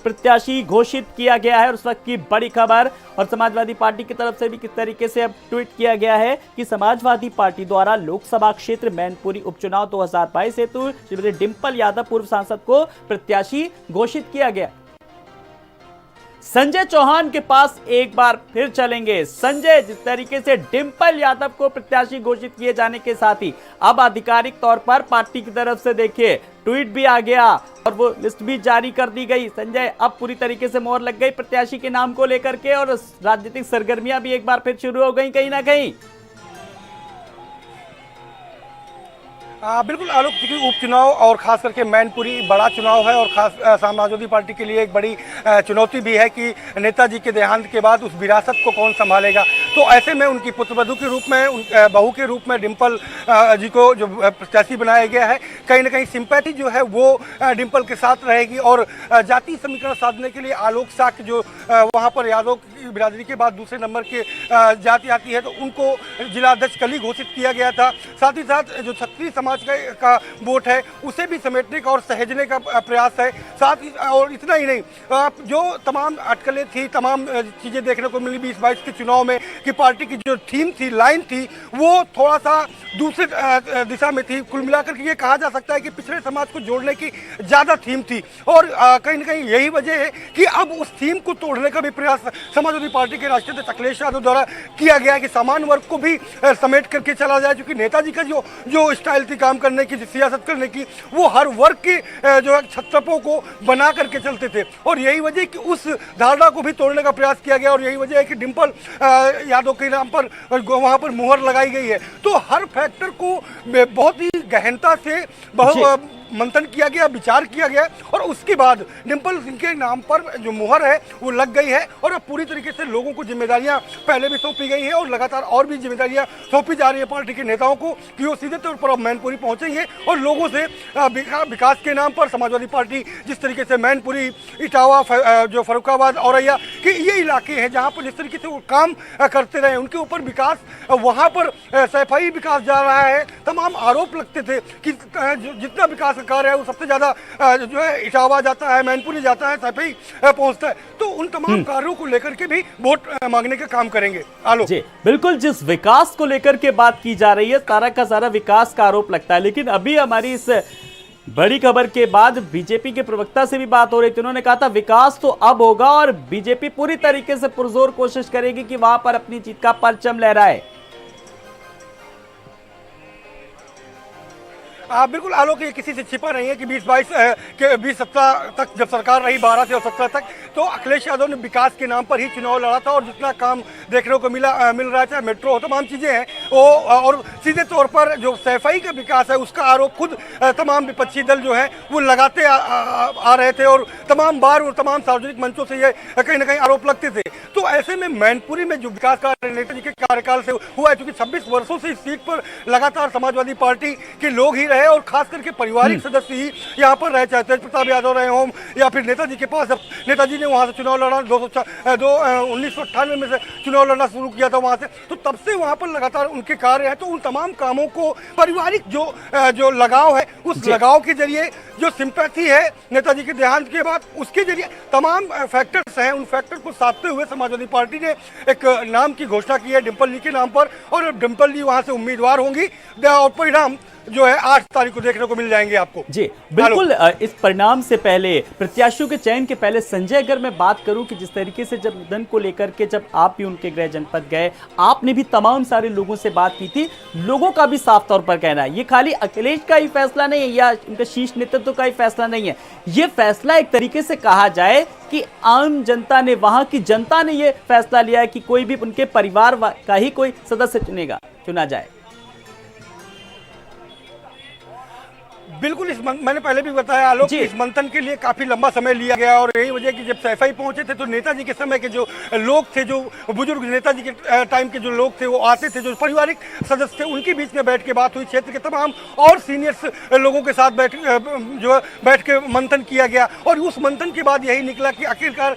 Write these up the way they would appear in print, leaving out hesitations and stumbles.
प्रत्याशी घोषित किया गया है। और उस वक्त की बड़ी खबर, और समाजवादी पार्टी की तरफ से भी किस तरीके से अब ट्वीट किया गया है कि समाजवादी पार्टी द्वारा लोकसभा क्षेत्र मैनपुरी उपचुनाव 2022 हेतु श्रीमती डिंपल यादव पूर्व सांसद को प्रत्याशी घोषित किया गया। संजय चौहान के पास एक बार फिर चलेंगे। संजय, जिस तरीके से डिंपल यादव को प्रत्याशी घोषित किए जाने के साथ ही अब आधिकारिक तौर पर पार्टी की तरफ से देखिए ट्वीट भी आ गया और वो लिस्ट भी जारी कर दी गई। संजय, अब पूरी तरीके से मोहर लग गई प्रत्याशी के नाम को लेकर के और राजनीतिक सरगर्मियां भी एक बार फिर शुरू हो गई कहीं ना कहीं। बिल्कुल आलोक, क्योंकि उपचुनाव और खास करके मैनपुरी बड़ा चुनाव है और खास समाजवादी पार्टी के लिए एक बड़ी चुनौती भी है कि नेताजी के देहांत के बाद उस विरासत को कौन संभालेगा। तो ऐसे में उनकी पुत्रवधू के रूप में, बहू के रूप में डिंपल जी को जो प्रत्याशी बनाया गया है, कहीं ना कहीं सिंपैथी जो है वो डिंपल के साथ रहेगी। और जातीय समीकरण साधने के लिए आलोक साक्य जो वहाँ पर यादव की बिरादरी के बाद दूसरे नंबर के जाति आती है, तो उनको जिला अध्यक्ष कल ही घोषित किया गया था। साथ ही साथ जो क्षत्रिय समाज का वोट है उसे भी समेटने का और सहेजने का प्रयास है। साथ ही और इतना ही नहीं, जो तमाम अटकलें थी, तमाम चीज़ें देखने को मिली 2022 के चुनाव में कि पार्टी की जो थीम थी, लाइन थी, वो थोड़ा सा दूसरे दिशा में थी। कुल मिलाकर के ये कहा जा सकता है कि पिछड़े समाज को जोड़ने की ज़्यादा थीम थी और कहीं ना कहीं यही वजह है कि अब उस थीम को तोड़ने का भी प्रयास समाजवादी पार्टी के राष्ट्रीय अध्यक्ष अखिलेश यादव द्वारा किया गया है कि सामान्य वर्ग को भी समेट करके चला जाए। क्योंकि नेताजी का जो स्टाइल थी काम करने की, सियासत करने की, वो हर वर्ग के जो है छत्रपों को बना करके चलते थे और यही वजह कि उस धारणा को भी तोड़ने का प्रयास किया गया और यही वजह है कि डिंपल यादव के नाम पर वहां पर मुहर लगाई गई है। तो हर फैक्टर को बहुत ही गहनता से मंथन किया गया, विचार किया गया और उसके बाद डिंपल सिंह के नाम पर जो मुहर है वो लग गई है और अब पूरी तरीके से लोगों को जिम्मेदारियां पहले भी सौंपी गई है और लगातार और भी जिम्मेदारियां सौंपी जा रही है पार्टी के नेताओं को कि वो सीधे तौर पर अब मैनपुरी पहुंचेंगे और लोगों से विकास के नाम पर समाजवादी पार्टी जिस तरीके से मैनपुरी, इटावा, जो फर्रुखाबाद, औरैया के ये इलाके हैं जहाँ पर जिस तरीके से वो काम करते रहे, उनके ऊपर विकास, वहाँ पर सफाई विकास जा रहा है। तमाम आरोप लगते थे कि जितना विकास कार्य है वो सबसे ज्यादा जो है इटावा जाता है, मैनपुरी जाता है, सफाई पहुंचता है। तो उन तमाम कार्यों को लेकर के भी वोट मांगने का काम करेंगे। आलोक जी बिल्कुल, जिस विकास को लेकर के बात की जा रही है, सारा का सारा विकास का आरोप लगता है। लेकिन अभी हमारी इस बड़ी खबर के बाद बीजेपी के प्रवक्ता से भी बात हो रही थी। उन्होंने कहा था विकास तो अब होगा और बीजेपी पूरी तरीके से पुरजोर कोशिश करेगी कि वहां पर अपनी जीत का परचम लहराए। बिल्कुल आलोक, ये किसी से छिपा नहीं है कि 20 सप्ताह तक जब सरकार रही 12 से 17 तक, तो अखिलेश यादव ने विकास के नाम पर ही चुनाव लड़ा था और जितना काम देखने को मिल रहा है, चाहे मेट्रो हो, तमाम चीज़ें हैं वो, और सीधे तौर पर जो सफाई का विकास है उसका आरोप खुद तमाम विपक्षी दल जो है वो लगाते आ रहे थे और तमाम बार और तमाम सार्वजनिक मंचों से ये कहीं ना कहीं आरोप लगते थे। तो ऐसे में मैनपुरी में जो विकास कार्य नेताजी के कार्यकाल से हुआ है, क्योंकि 26 वर्षों से इस सीट पर लगातार समाजवादी पार्टी के लोग ही रहे और खास करके पारिवारिक सदस्य ही यहाँ पर रहे, चाहे तेज प्रताप यादव रहे हों या फिर नेताजी के पास, जब नेताजी ने वहाँ से चुनाव लड़ा 1998 में से चुनाव लड़ना शुरू किया था वहाँ से, तो तब से वहाँ पर लगातार उनके कार्य है। तो उन तमाम कामों को पारिवारिक जो लगाव है, उस लगाव के जरिए जो सिंपैथी है नेताजी के देहांत के बाद, उसके जरिए तमाम फैक्टर्स हैं, उन फैक्टर को साधते हुए समाजवादी पार्टी ने एक नाम की घोषणा की है डिंपल जी के नाम पर और डिंपल जी वहाँ से उम्मीदवार होंगी और परिणाम जो है 8 तारीख को देखने को मिल जाएंगे आपको। जी बिल्कुल, इस परिणाम से पहले, प्रत्याशियों के चयन के पहले, संजय, अगर मैं बात करूं कि जिस तरीके से जब निधन को लेकर के जब आप भी उनके गृह जनपद गए, आपने भी तमाम सारे लोगों से बात की थी, लोगों का भी साफ तौर पर कहना है ये खाली अखिलेश का ही फैसला नहीं है या उनका शीर्ष नेतृत्व का ही फैसला नहीं है, ये फैसला एक तरीके से कहा जाए कि आम जनता ने, वहां की जनता ने ये फैसला लिया है कि कोई भी उनके परिवार का ही कोई सदस्य चुना जाए। बिल्कुल, मैंने पहले भी बताया आलोक, इस मंथन के लिए काफी लंबा समय लिया गया और यही वजह कि जब सफाई पहुंचे थे तो नेताजी के समय के जो लोग थे, जो बुजुर्ग नेताजी के टाइम के जो लोग थे वो आते थे, जो पारिवारिक सदस्य थे, उनके बीच में बैठ के बात हुई, क्षेत्र के तमाम और सीनियर्स लोगों के साथ बैठ के मंथन किया गया और उस मंथन के बाद यही निकला कि आखिरकार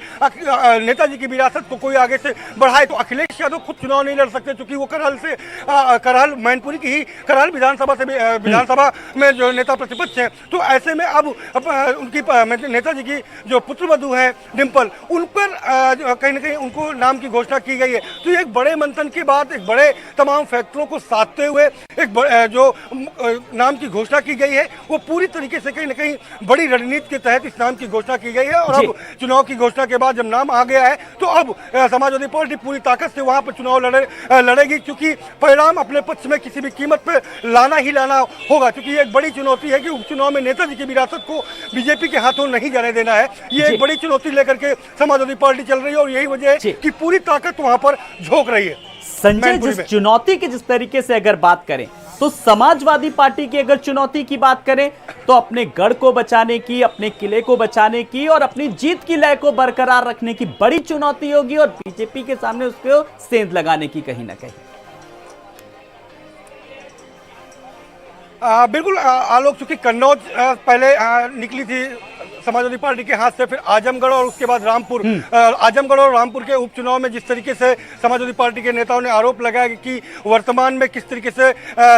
नेताजी की विरासत को कोई आगे से बढ़ाए। तो अखिलेश यादव खुद चुनाव नहीं लड़ सकते क्योंकि वो करहल मैनपुरी की ही करहल विधानसभा में जो नेता प्रतिपक्ष हैं। तो ऐसे में अब उनकी नेताजी की जो पुत्रवधू है डिम्पल, उन पर कहीं ना कहीं उनको नाम की घोषणा की गई है। तो एक बड़े मंथन के बाद, एक बड़े तमाम फैक्टरों को साधते हुए एक जो नाम की घोषणा की गई है, वो पूरी तरीके से कहीं ना कहीं बड़ी रणनीति के तहत इस नाम की घोषणा की गई है। और अब चुनाव की घोषणा के बाद जब नाम आ गया है तो अब समाजवादी पार्टी पूरी ताकत से वहां पर चुनाव लड़ेगी, क्योंकि परिणाम अपने पक्ष में किसी भी कीमत पर लाना ही लाना होगा। क्योंकि ये एक बड़ी चुनौती है कि उपचुनाव में नेताजी की विरासत को बीजेपी के हाथों नहीं जाने देना है। ये एक बड़ी चुनौती लेकर के समाजवादी पार्टी चल रही है और यही वजह है कि पूरी ताकत वहां पर झोंक रही है। संजय, जिस चुनौती की जिस तरीके से अगर बात करें तो समाजवादी पार्टी की अगर चुनौती की बात करें तो अपने गढ़ को बचाने की, अपने किले को बचाने की और अपनी जीत की लय को बरकरार रखने की बड़ी चुनौती होगी और बीजेपी के सामने उसको सेंध लगाने की कहीं ना कहीं। बिल्कुल आलोक, चूंकि कन्नौज पहले निकली थी समाजवादी पार्टी के हाथ से, फिर आजमगढ़ और उसके बाद रामपुर। आजमगढ़ और रामपुर के उपचुनाव में जिस तरीके से समाजवादी पार्टी के नेताओं ने आरोप लगाया कि वर्तमान में किस तरीके से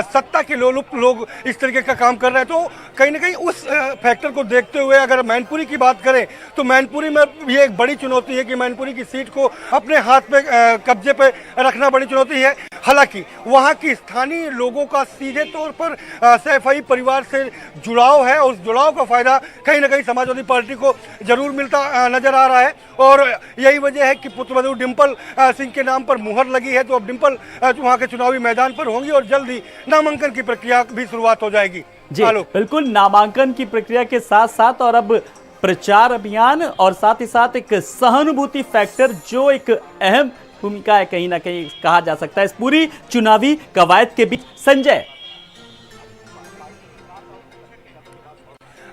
सत्ता के लोलुप लोग इस तरीके का काम कर रहे हैं, तो कहीं ना कहीं उस फैक्टर को देखते हुए अगर मैनपुरी की बात करें तो मैनपुरी में ये एक बड़ी चुनौती है कि मैनपुरी की सीट को अपने हाथ पे कब्जे पे रखना बड़ी चुनौती है। हालांकि वहां की स्थानीय लोगों का सीधे तौर पर सैफई परिवार से जुड़ाव है और उस जुड़ाव का फायदा कहीं ना कहीं समाजवादी पार्टी को जरूर मिलता नजर आ रहा है। और यही वजह है कि पुत्रवधू डिम्पल सिंह के नाम पर मुहर लगी है। तो अब डिम्पल वहां के चुनावी मैदान पर होंगी और जल्द ही नामांकन की प्रक्रिया भी शुरुआत हो जाएगी। जी बिल्कुल, नामांकन की प्रक्रिया के साथ साथ और अब प्रचार अभियान और साथ ही साथ एक सहानुभूति फैक्टर जो एक अहम भूमिका है कहीं ना कहीं कहा जा सकता है इस पूरी चुनावी कवायद के बीच। संजय,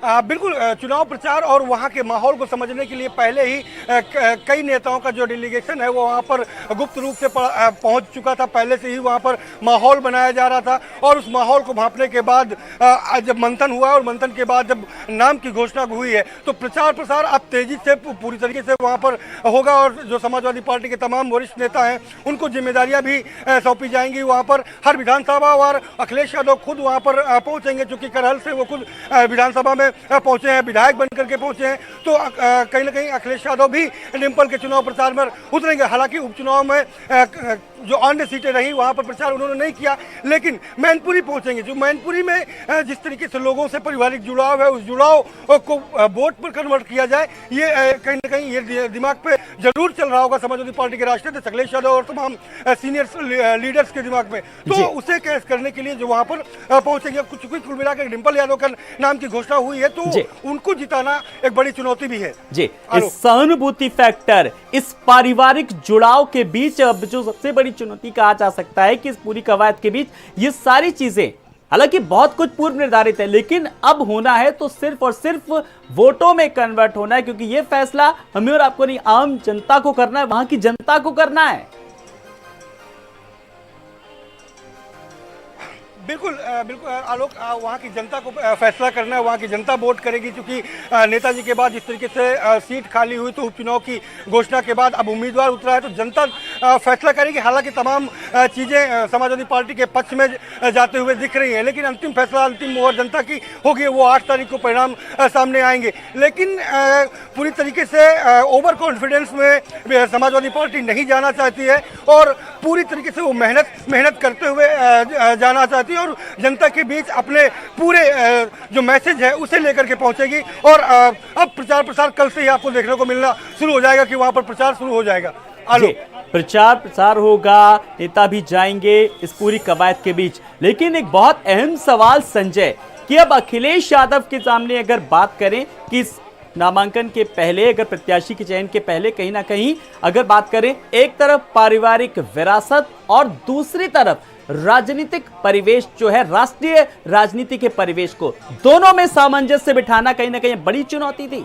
बिल्कुल, चुनाव प्रचार और वहां के माहौल को समझने के लिए पहले ही कई नेताओं का जो डेलीगेशन है वो वहां पर गुप्त रूप से पहुंच चुका था। पहले से ही वहां पर माहौल बनाया जा रहा था और उस माहौल को भांपने के बाद जब मंथन हुआ और मंथन के बाद जब नाम की घोषणा हुई है तो प्रचार प्रसार अब तेजी से पूरी तरीके से वहां पर होगा। और जो समाजवादी पार्टी के तमाम वरिष्ठ नेता हैं उनको जिम्मेदारियां भी सौंपी जाएंगी। वहां पर हर विधानसभा और अखिलेश यादव खुद वहां पर पहुंचेंगे, चूंकि करहल से वो खुद विधानसभा में पहुंचे हैं, विधायक बनकर के पहुंचे हैं। तो कहीं ना कहीं अखिलेश यादव भी डिम्पल के चुनाव प्रचार में उतरेंगे। हालांकि उपचुनाव में जो अन्य सीटें रही वहां पर प्रचार उन्होंने नहीं किया, लेकिन मैनपुरी पहुंचेंगे। जो मैनपुरी में जिस तरीके से लोगों से पारिवारिक जुड़ाव है उस जुड़ाव को वोट पर कन्वर्ट किया जाए, ये कहीं ना कहीं ये दिमाग पे जरूर चल रहा होगा समाजवादी पार्टी के राष्ट्रीय अध्यक्ष अखिलेश यादव और तमाम सीनियर लीडर्स के दिमाग में। तो उसे कैश करने के लिए जो वहां पर पहुंचेंगे, कुल मिलाकर डिम्पल यादव का नाम की घोषणा हुई है तो उनको जिताना एक बड़ी चुनौती भी है। जी, इस सहानुभूति फैक्टर, इस पारिवारिक जुड़ाव के बीच अब जो सबसे बड़ी चुनौती कहा जा सकता है कि इस पूरी कवायद के बीच ये सारी चीजें, हालांकि बहुत कुछ पूर्व निर्धारित है, लेकिन अब होना है तो सिर्फ और सिर्फ वोटों में कन्वर्ट होना है, क्योंकि ये फैसला हमें और आपको नहीं, आम जनता को करना है, वहां की जनता को करना है। बिल्कुल बिल्कुल आलोक, वहाँ की जनता को फैसला करना है, वहाँ की जनता वोट करेगी। क्योंकि नेताजी के बाद जिस तरीके से सीट खाली हुई तो उपचुनाव की घोषणा के बाद अब उम्मीदवार उतरा है तो जनता फैसला करेगी। हालांकि तमाम चीज़ें समाजवादी पार्टी के पक्ष में जाते हुए दिख रही हैं, लेकिन अंतिम फैसला, अंतिम मोहर जनता की होगी। वो 8 तारीख को परिणाम सामने आएंगे। लेकिन पूरी तरीके से ओवर कॉन्फिडेंस में समाजवादी पार्टी नहीं जाना चाहती है और पूरी तरीके से वो मेहनत करते हुए जाना चाहती है और जनता के बीच अपने पूरे जो मैसेज है उसे लेकर के पहुंचेगी। और अब प्रचार प्रसार कल से ही आपको देखने को मिलना शुरू हो जाएगा कि वहां पर प्रचार शुरू हो जाएगा। प्रचार प्रसार होगा, नेता भी जाएंगे इस पूरी कवायद के बीच। लेकिन एक बहुत अहम सवाल संजय, कि अब अखिलेश यादव के सामने अगर बात करें कि नामांकन के पहले, अगर प्रत्याशी के चयन के पहले कहीं ना कहीं अगर बात करें, एक तरफ पारिवारिक विरासत और दूसरी तरफ राजनीतिक परिवेश जो है, राष्ट्रीय राजनीति के परिवेश को दोनों में सामंजस्य बिठाना कहीं ना कहीं बड़ी चुनौती थी।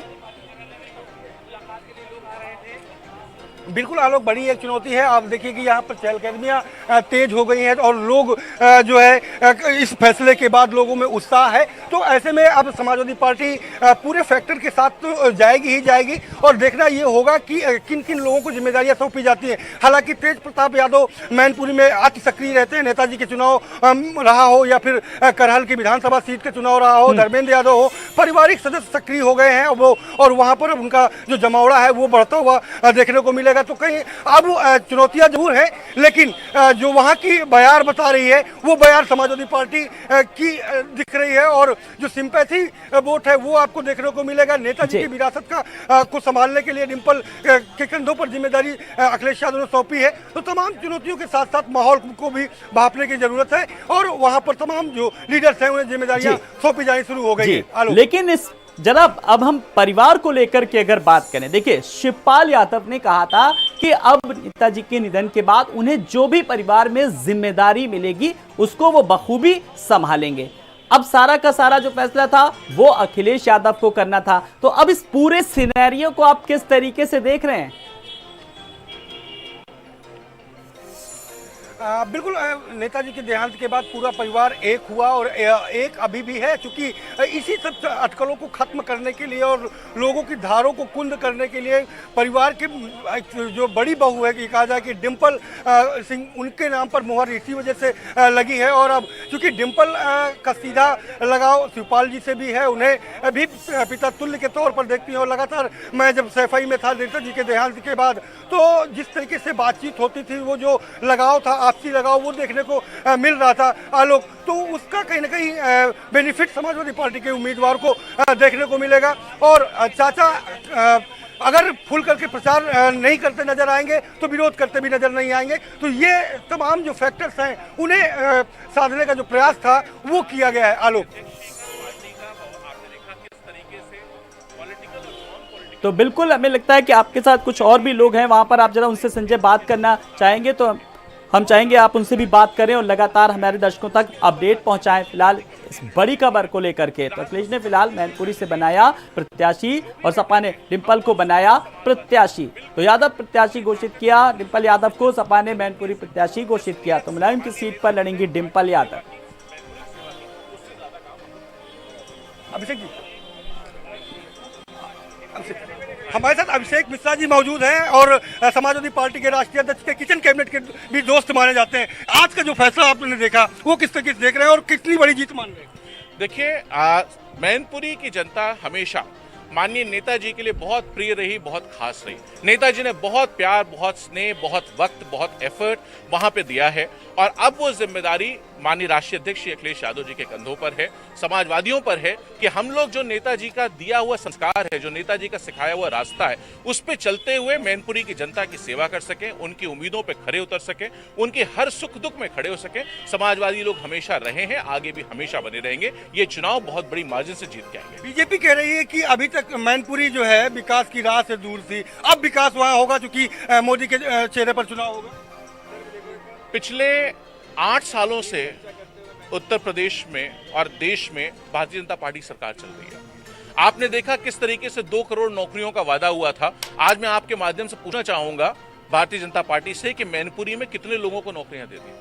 बिल्कुल आलोक, बड़ी एक चुनौती है। आप देखिए कि यहाँ पर चहलकदमियाँ तेज हो गई हैं और लोग जो है इस फैसले के बाद लोगों में उत्साह है। तो ऐसे में अब समाजवादी पार्टी पूरे फैक्टर के साथ तो जाएगी ही जाएगी और देखना ये होगा कि किन किन लोगों को जिम्मेदारियाँ सौंपी जाती हैं। हालांकि तेज प्रताप यादव मैनपुरी में अति सक्रिय रहते हैं। नेताजी के चुनाव रहा हो या फिर करहल की विधानसभा सीट के चुनाव रहा हो, धर्मेंद्र यादव हो, पारिवारिक सदस्य सक्रिय हो गए हैं वो, और वहाँ पर उनका जो जमावड़ा है वो बढ़ता हुआ देखने को मिलेगा। तो कहीं अब चुनौतियां जरूर हैं, लेकिन जो वहां की बयार बता रही है वो बयार समाजवादी पार्टी की दिख रही है और जो सिंपैथी वोट है वो आपको देखने को मिलेगा। नेताजी की विरासत का को संभालने के लिए डिंपल के कंधों पर जिम्मेदारी अखिलेश यादव ने सौंपी है। तो तमाम चुनौतियों के साथ साथ माहौल को भी भांपने की जरूरत है और वहां पर तमाम जो लीडर्स हैं उन्हें जिम्मेदारियां सौंपी जानी शुरू हो गई है। लेकिन इस जरा अब हम परिवार को लेकर के अगर बात करें, देखिए शिवपाल यादव ने कहा था कि अब नेताजी के निधन के बाद उन्हें जो भी परिवार में जिम्मेदारी मिलेगी उसको वो बखूबी संभालेंगे। अब सारा का सारा जो फैसला था वो अखिलेश यादव को करना था। तो अब इस पूरे सिनेरियो को आप किस तरीके से देख रहे हैं? बिल्कुल, नेताजी के देहांत के बाद पूरा परिवार एक हुआ और एक अभी भी है, क्योंकि इसी सब अटकलों को खत्म करने के लिए और लोगों की धारों को कुंद करने के लिए परिवार की जो बड़ी बहू है कि कहा जाए कि डिंपल सिंह, उनके नाम पर मुहर इसी वजह से लगी है। और अब चूंकि डिंपल का सीधा लगाव शिवपाल जी से भी है, उन्हें भी पिता तुल्य के तौर पर देखती हैं और लगातार मैं जब सैफई में था नेताजी के देहांत के बाद, तो जिस तरीके से बातचीत होती थी, वो जो लगाव था, आपसी लगाव, वो देखने को मिल रहा था आलोक। तो उसका कहीं ना कहीं बेनिफिट समाजवादी पार्टी के उम्मीदवार को देखने को मिलेगा। और चाचा अगर खुल करके प्रचार नहीं करते नजर आएंगे तो विरोध करते भी नजर नहीं आएंगे। तो ये तमाम जो फैक्टर्स हैं उन्हें साधने का जो प्रयास था वो किया गया है आलोक। तो बिल्कुल हमें लगता है कि आपके साथ कुछ और भी लोग हैं वहां पर, आप जरा उनसे संजय बात करना चाहेंगे तो हम चाहेंगे आप उनसे भी बात करें और लगातार हमारे दर्शकों तक अपडेट पहुंचाएं फिलहाल इस बड़ी खबर को लेकर के। तो अखिलेश ने फिलहाल मैनपुरी से बनाया प्रत्याशी और सपा ने डिंपल को बनाया प्रत्याशी। तो यादव प्रत्याशी घोषित किया डिंपल यादव को, सपा ने मैनपुरी प्रत्याशी घोषित किया। तो मुलायम की सीट पर लड़ेंगी डिंपल यादव। अभिषेक जी, हमारे साथ अभिषेक मिश्रा जी मौजूद हैं और समाजवादी पार्टी के राष्ट्रीय अध्यक्ष के किचन कैबिनेट के भी दोस्त माने जाते हैं। आज का जो फैसला आपने देखा वो किस तरीके से देख रहे हैं और कितनी बड़ी जीत मान रहे हैं? देखिए, मैनपुरी की जनता हमेशा माननीय नेताजी के लिए बहुत प्रिय रही, बहुत खास रही। नेताजी ने बहुत प्यार, बहुत स्नेह, बहुत वक्त, बहुत एफर्ट वहां पे दिया है और अब वो जिम्मेदारी माननीय राष्ट्रीय अध्यक्ष श्री अखिलेश यादव जी के कंधों पर है, समाजवादियों पर है कि हम लोग जो नेताजी का दिया हुआ संस्कार है, जो नेताजी का सिखाया हुआ रास्ता है, उस पे चलते हुए मैनपुरी की जनता की सेवा कर सके, उनकी उम्मीदों पे खड़े उतर सके, उनके हर सुख दुख में खड़े हो सके। समाजवादी लोग हमेशा रहे हैं, आगे भी हमेशा बने रहेंगे। ये चुनाव बहुत बड़ी मार्जिन से जीत के आएंगे। बीजेपी कह रही है कि अभी तक मैनपुरी जो है विकास की राह से दूर थी, अब विकास वहां होगा क्योंकि मोदी के चेहरे पर चुनाव होगा। पिछले 8 सालों से उत्तर प्रदेश में और देश में भारतीय जनता पार्टी सरकार चल रही है। आपने देखा किस तरीके से 2 करोड़ नौकरियों का वादा हुआ था। आज मैं आपके माध्यम से पूछना चाहूंगा भारतीय जनता पार्टी से कि मैनपुरी में कितने लोगों को नौकरियां दे दी,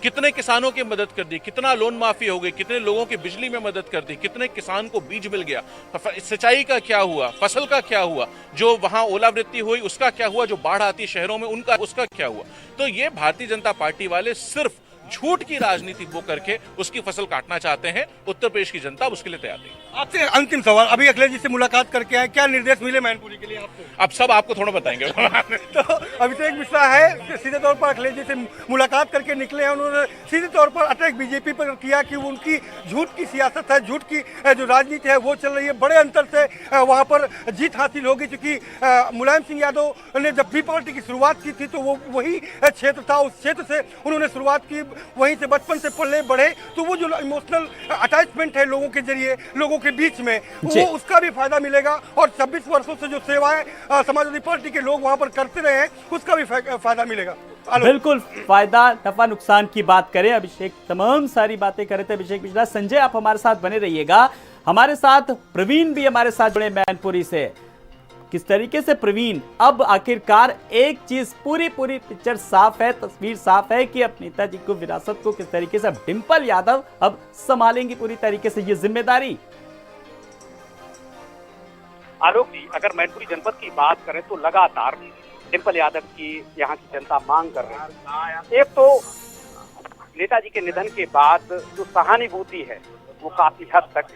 कितने किसानों की मदद कर दी, कितना लोन माफी हो गई, कितने लोगों की बिजली में मदद कर दी, कितने किसान को बीज मिल गया, सिंचाई का क्या हुआ, फसल का क्या हुआ, जो वहां ओलावृष्टि हुई उसका क्या हुआ, जो बाढ़ आती शहरों में उनका उसका क्या हुआ। तो ये भारतीय जनता पार्टी वाले सिर्फ झूठ की राजनीति वो करके उसकी फसल काटना चाहते हैं। उत्तर प्रदेश की जनता उसके लिए तैयार नहीं। आपसे अंतिम सवाल, अभी अखिलेश जी से मुलाकात करके आए, क्या निर्देश मिले मैनपुरी के लिए आपको? अब सब आपको थोड़ा बताएंगे। तो अभिषेक मिश्रा है, सीधे तौर पर अखिलेश जी से मुलाकात करके निकले हैं। उन्होंने सीधे तौर पर अटैक बीजेपी पर किया कि उनकी झूठ की सियासत है, झूठ की जो राजनीति है वो चल रही है। बड़े अंतर से वहाँ पर जीत हासिल होगी, क्योंकि मुलायम सिंह यादव ने जब भी पार्टी की शुरुआत की थी तो वो वही क्षेत्र था, उस क्षेत्र से उन्होंने शुरुआत की, वहीं से बचपन से पले बढ़े। तो वो जो इमोशनल अटैचमेंट है लोगों के जरिए, लोगों के बीच में, वो उसका भी फायदा मिलेगा। और 26 वर्षों से जो सेवाएं समाजवादी पार्टी के लोग वहां पर करते रहे हैं उसका भी फायदा मिलेगा। बिल्कुल, फायदा नफा नुकसान की बात करें, अभिषेक तमाम सारी बातें कर रहे थे अभिषेक मिश्रा। संजय आप हमारे साथ बने रहिएगा, हमारे साथ प्रवीण भी हमारे साथ जुड़े मैनपुरी से। किस तरीके से प्रवीण अब आखिरकार एक चीज पूरी पिक्चर साफ है, तस्वीर साफ है कि अब नेताजी को विरासत को किस तरीके से अब डिंपल यादव अब संभालेंगी पूरी तरीके से ये जिम्मेदारी। आलोक जी, अगर मैनपुरी जनपद की बात करें तो लगातार डिंपल यादव की यहाँ की जनता मांग कर रही है। एक तो नेताजी के निधन के बाद जो सहानुभूति है वो काफी हद तक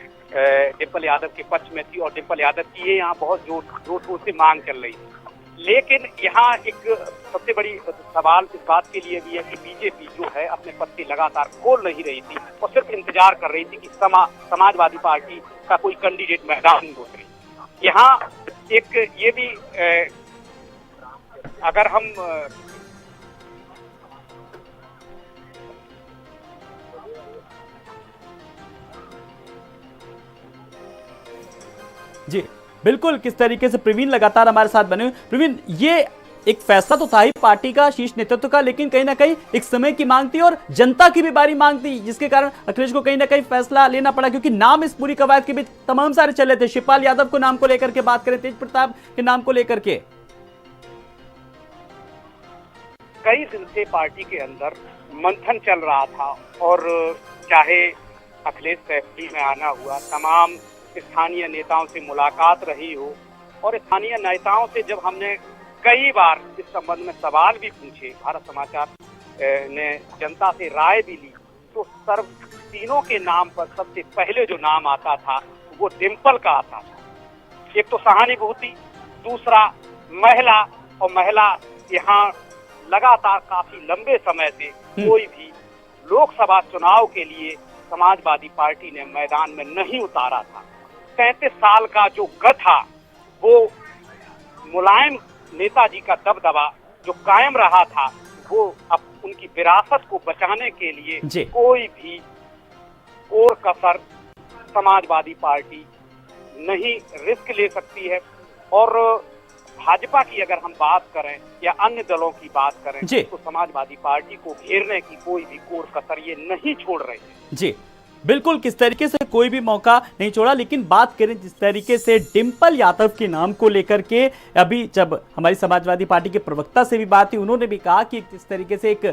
डिंपल यादव के पक्ष में थी और डिंपल यादव की ये यहाँ बहुत जोर शोर से मांग चल रही थी। लेकिन यहाँ एक सबसे बड़ी सवाल इस बात के लिए भी है कि बीजेपी जो है अपने पत्ते लगातार खोल नहीं रही थी और सिर्फ इंतजार कर रही थी कि समाजवादी पार्टी का कोई कैंडिडेट मैदान में उतरे। यहाँ एक ये भी अगर हम जी बिल्कुल, किस तरीके से प्रवीण लगातार हमारे साथ बने हुए। प्रवीण, ये एक फैसला तो था ही पार्टी का, शीर्ष नेतृत्व का, लेकिन कहीं ना कहीं एक समय की मांग थी और जनता की भी बारी मांग थी, जिसके कारण अखिलेश को कहीं ना कहीं फैसला लेना पड़ा, क्योंकि नाम इस पूरी कवायद के बीच तमाम सारे चले थे। शिवपाल यादव को नाम को लेकर के बात करें, तेज प्रताप के नाम को लेकर के कई दिन से पार्टी के अंदर मंथन चल रहा था और चाहे अखिलेश तहसील में आना हुआ, तमाम स्थानीय नेताओं से मुलाकात रही हो और स्थानीय नेताओं से जब हमने कई बार इस संबंध में सवाल भी पूछे, भारत समाचार ने जनता से राय भी ली, तो तीनों के नाम पर सबसे पहले जो नाम आता था वो डिंपल का आता था। एक तो सहानुभूति, दूसरा महिला, और महिला यहाँ लगातार काफी लंबे समय से कोई भी लोकसभा चुनाव के लिए समाजवादी पार्टी ने मैदान में नहीं उतारा था। 33 साल का जो गढ़ था वो मुलायम नेताजी का दबदबा जो कायम रहा था, वो अब उनकी विरासत को बचाने के लिए कोई भी और कसर समाजवादी पार्टी नहीं रिस्क ले सकती है। और भाजपा की अगर हम बात करें या अन्य दलों की बात करें तो समाजवादी पार्टी को घेरने की कोई भी कोर कसर ये नहीं छोड़ रहे हैं। जी बिल्कुल, किस तरीके से कोई भी मौका नहीं छोड़ा। लेकिन बात करें जिस तरीके से डिंपल यादव के नाम को लेकर के, अभी जब हमारी समाजवादी पार्टी के प्रवक्ता से भी बात हुई, उन्होंने भी कहा कि किस तरीके से एक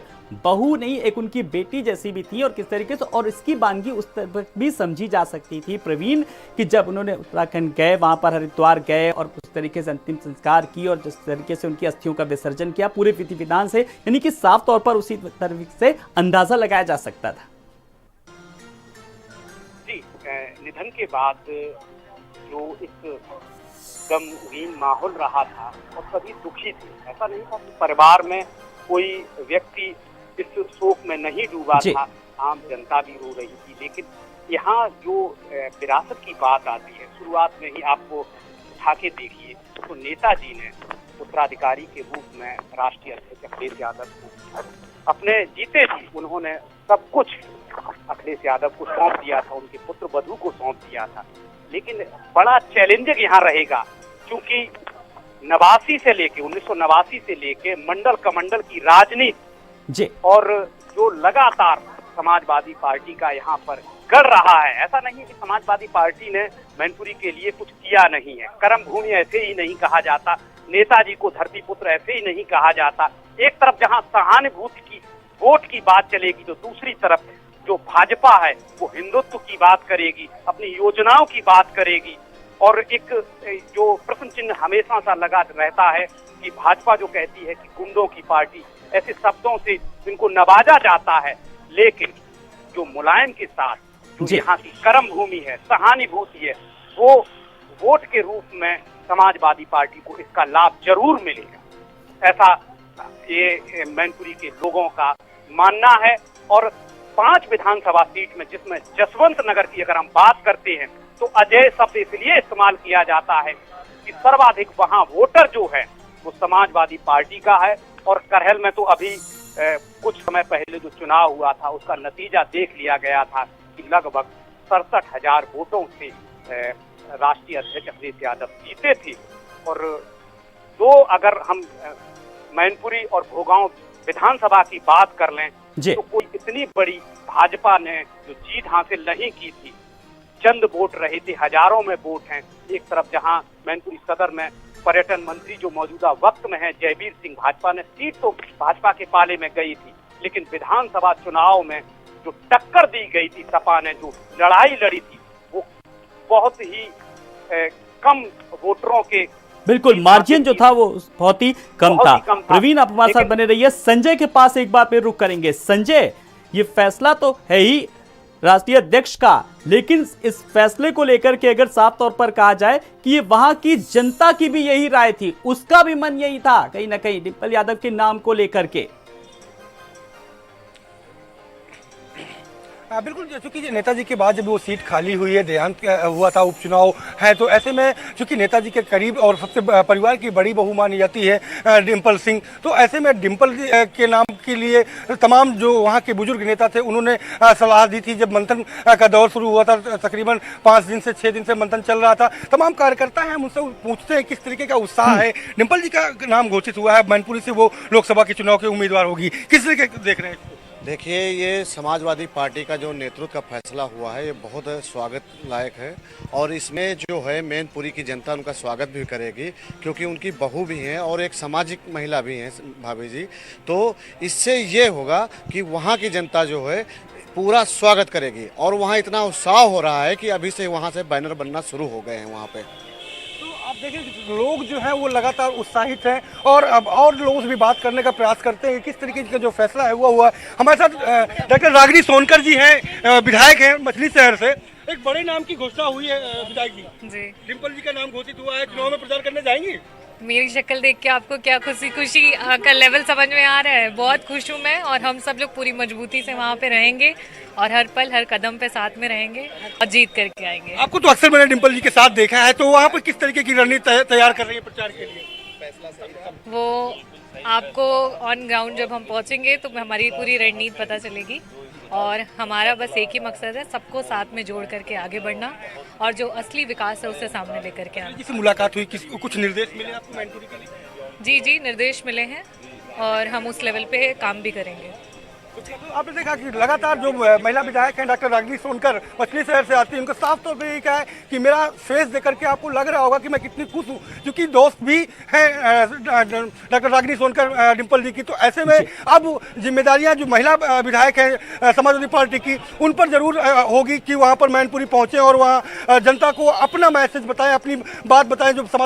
बहू नहीं, एक उनकी बेटी जैसी भी थी और किस तरीके से, और इसकी बानगी उस तरह भी समझी जा सकती थी प्रवीण, कि जब उन्होंने उत्तराखंड गए, वहां पर हरिद्वार गए और उस तरीके से अंतिम संस्कार की और जिस तरीके से उनकी अस्थियों का विसर्जन किया पूरे विधि विधान से, यानी कि साफ तौर पर उसी तरीके से अंदाजा लगाया जा सकता था। निधन के बाद जो एक गमगीन माहौल रहा था और सभी दुखी थे, ऐसा नहीं था कि परिवार में कोई व्यक्ति इस शोक में नहीं डूबा था, आम जनता भी रो रही थी। लेकिन यहाँ जो विरासत की बात आती है, शुरुआत में ही आपको उठा के देखिए तो नेताजी ने उत्तराधिकारी के रूप में राष्ट्रीय अध्यक्ष अखिलेश यादव को अपने जीते जी उन्होंने सब कुछ अखिलेश यादव को सौंप दिया था, उनके पुत्र वधू को सौंप दिया था। लेकिन बड़ा चैलेंजिंग यहाँ रहेगा, क्योंकि 1989 से लेके मंडल कमंडल की राजनीति और जो लगातार समाजवादी पार्टी का यहाँ पर गढ़ रहा है, ऐसा नहीं है कि समाजवादी पार्टी ने मैनपुरी के लिए कुछ किया नहीं है। कर्म भूमि ऐसे ही नहीं कहा जाता, नेताजी को धरती पुत्र ऐसे ही नहीं कहा जाता। एक तरफ जहाँ सहानुभूति की वोट की बात चलेगी तो दूसरी तरफ जो भाजपा है वो हिंदुत्व की बात करेगी, अपनी योजनाओं की बात करेगी। और एक जो प्रश्न चिन्ह हमेशा सा लगा रहता है कि भाजपा जो कहती है कि गुंडों की पार्टी, ऐसे शब्दों से इनको नवाजा जाता है। लेकिन जो मुलायम के साथ जो यहाँ की कर्म भूमि है, सहानुभूति है, वो वोट के रूप में समाजवादी पार्टी को इसका लाभ जरूर मिलेगा, ऐसा ये मैनपुरी के लोगों का मानना है। और 5 विधानसभा सीट में, जिसमें जसवंत नगर की अगर हम बात करते हैं तो अजय शब्द इसलिए इस्तेमाल किया जाता है कि सर्वाधिक वहां वोटर जो है वो समाजवादी पार्टी का है। और करहल में तो अभी कुछ समय पहले जो चुनाव हुआ था उसका नतीजा देख लिया गया था कि लगभग 67,000 वोटों से राष्ट्रीय अध्यक्ष अखिलेश यादव जीते थे। और दो अगर हम मैनपुरी और भोगांव विधानसभा की बात कर लें तो कोई इतनी बड़ी भाजपा ने जो जीत हासिल नहीं की थी, चंद वोट रहे थे, हजारों में वोट हैं। एक तरफ जहां मैनपुरी सदर में पर्यटन मंत्री जो मौजूदा वक्त में है जयवीर सिंह, भाजपा ने सीट तो भाजपा के पाले में गई थी, लेकिन विधानसभा चुनाव में जो टक्कर दी गई थी, सपा ने जो लड़ाई लड़ी थी, वो बहुत ही कम वोटरों के, बिल्कुल मार्जिन जो था वो बहुत ही कम था। प्रवीण, आप हमारे साथ बने रहिए। संजय के पास एक बार फिर रुख करेंगे। संजय, ये फैसला तो है ही राष्ट्रीय अध्यक्ष का, लेकिन इस फैसले को लेकर के अगर साफ तौर पर कहा जाए कि ये वहां की जनता की भी यही राय थी, उसका भी मन यही था कहीं ना कहीं डिम्पल यादव के नाम को लेकर के। बिल्कुल, चूंकि नेताजी के बाद जब वो सीट खाली हुई है, देहांत हुआ था, उपचुनाव है, तो ऐसे में चूंकि नेताजी के करीब और सबसे परिवार की बड़ी बहू मानी जाती है डिम्पल सिंह, तो ऐसे में डिम्पल के नाम के लिए तमाम जो वहाँ के बुजुर्ग नेता थे उन्होंने सलाह दी थी। जब मंथन का दौर शुरू हुआ था, तकरीबन 5 दिन से 6 दिन से मंथन चल रहा था, तमाम कार्यकर्ता हैं मुझसे पूछते हैं किस तरीके का उत्साह है। डिम्पल जी का नाम घोषित हुआ है, मैनपुरी से वो लोकसभा के चुनाव के उम्मीदवार होगी, किस तरीके देख रहे हैं? देखिए, ये समाजवादी पार्टी का जो नेतृत्व का फैसला हुआ है, ये बहुत स्वागत लायक है और इसमें जो है मैनपुरी की जनता उनका स्वागत भी करेगी, क्योंकि उनकी बहू भी हैं और एक सामाजिक महिला भी हैं भाभी जी। तो इससे ये होगा कि वहाँ की जनता जो है पूरा स्वागत करेगी और वहाँ इतना उत्साह हो रहा है कि अभी से वहाँ से बैनर बनना शुरू हो गए हैं वहाँ पे। आप देखिए, लोग जो हैं वो लगातार उत्साहित हैं और अब और लोगों से भी बात करने का प्रयास करते हैं किस तरीके का जो फैसला है हुआ। हमारे साथ डॉक्टर रागिनी सोनकर जी हैं, विधायक हैं मछली शहर से। एक बड़े नाम की घोषणा हुई है विधायक जी, डिम्पल जी का नाम घोषित हुआ है, चुनाव में प्रचार करने जाएंगी? मेरी शक्ल देख के आपको क्या खुशी का लेवल समझ में आ रहा है? बहुत खुश हूँ मैं और हम सब लोग पूरी मजबूती से वहाँ पे रहेंगे और हर पल हर कदम पे साथ में रहेंगे और जीत करके आएंगे। आपको तो अक्सर मैंने डिम्पल जी के साथ देखा है, तो वहाँ पर किस तरीके की रणनीति तैयार कर रही है प्रचार के लिए? वो आपको ऑन ग्राउंड जब हम पहुँचेंगे तो हमारी पूरी रणनीति पता चलेगी और हमारा बस एक ही मकसद है, सबको साथ में जोड़ करके आगे बढ़ना और जो असली विकास है उसे सामने लेकर के आना। किसी मुलाकात हुई, कुछ निर्देश मिले आपको मैनपुरी के लिए? जी, निर्देश मिले हैं और हम उस लेवल पे काम भी करेंगे। तो आपने देखा कि लगातार जो महिला विधायक हैं डॉक्टर रागिनी सोनकर मछली शहर से आती है, उनको साफ तौर पे ये कहा है कि मेरा फेस देख करके आपको लग रहा होगा कि मैं कितनी खुश हूँ, क्योंकि दोस्त भी हैं डॉक्टर रागिनी सोनकर डिम्पल जी की। तो ऐसे में अब जिम्मेदारियां जो महिला विधायक हैं समाजवादी पार्टी की, उन पर जरूर होगी कि वहाँ पर मैनपुरी पहुँचे और वहाँ जनता को अपना मैसेज बताएं, अपनी बात बताएं जो समाज